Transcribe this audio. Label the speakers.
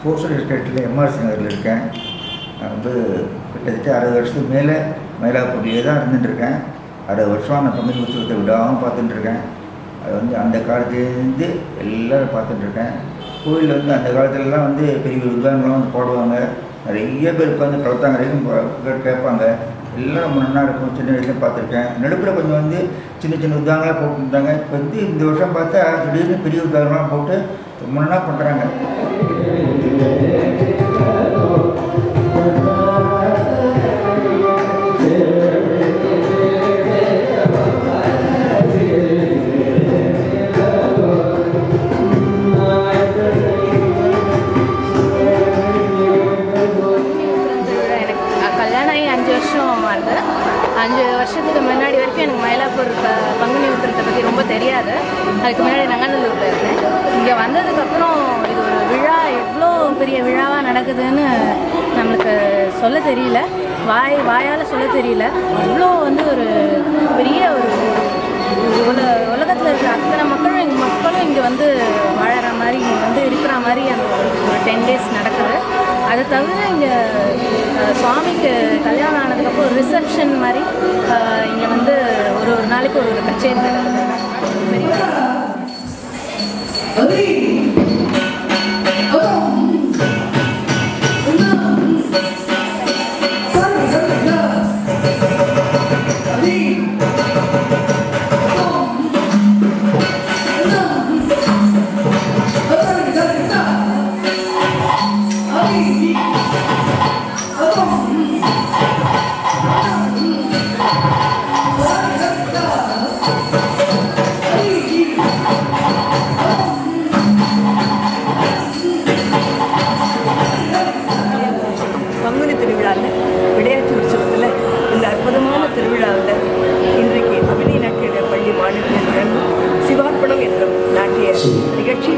Speaker 1: Postal எஸ்டேட்டில் MRC நகரில் இருக்கேன். நான் கிட்டத்தட்ட 60 வருஷத்துக்கு மேலே மயிலாப்பூர்லேயே தான் இருந்துட்டுருக்கேன். 60 வருஷமாக நான் பங்குனி உற்சவத்தை விடாமல் பார்த்துட்டுருக்கேன். அது அந்த காலத்துலேருந்து எல்லோரும் பார்த்துட்ருக்கேன். கோயிலில் அந்த காலத்துலலாம் பெரிய வித்வான்கள்லாம் போடுவாங்க. நிறைய பேர் உட்காந்து கலத்தாங்க கேட்பாங்க. எல்லாம் ரொம்ப நல்லா இருக்கும். சின்ன வயசுல பார்த்துருக்கேன். நடுப்பில் கொஞ்சம் சின்ன சின்ன உத்தாங்களாக போட்டுருந்தாங்க. இப்போ இந்த வருஷம் பார்த்தா திடீர்னு பெரிய உத்தாங்கலாம் போட்டு ரொம்ப நல்லா பண்ணுறாங்க.
Speaker 2: கல்யாணம் ஆகி 5 வருஷம் ஆகுது. 5 வருஷத்துக்கு முன்னாடி வரைக்கும் எனக்கு மயிலாப்பூர் பங்குனி உத்திரத்தை பற்றி ரொம்ப தெரியாது. அதுக்கு முன்னாடி நங்கநல்லூரில் இருக்கேன். இங்கே வந்ததுக்கப்புறம் இது ஒரு விழா எவ்வளோ பெரிய விழாவாக நடக்குதுன்னு நம்மளுக்கு சொல்ல தெரியல, வாயால் சொல்ல தெரியல. அவ்வளோ ஒரு பெரிய ஒரு உலகத்தில் இருக்கிற அத்தனை மக்களும் இங்கே வாழற மாதிரி இருக்கிற மாதிரி அந்த ஒரு 10 days நடக்குது. அதை தவிர இங்கே சுவாமிக்கு கல்யாணம் ஆனதுக்கப்புறம் ஒரு ரிசப்ஷன் மாதிரி இங்கே ஒரு நாளைக்கு ஒரு கச்சேரி நடக்குது.
Speaker 3: பங்குனி திருவிழாவில் விளையாட்டு உற்சவத்தில் இந்த அற்புதமான திருவிழாவில் இன்றைக்கு அபிநய நாட்டிய பள்ளி மாணவியர்கள் சிவார்ப்பணம் என்ற நாட்டிய நிகழ்ச்சி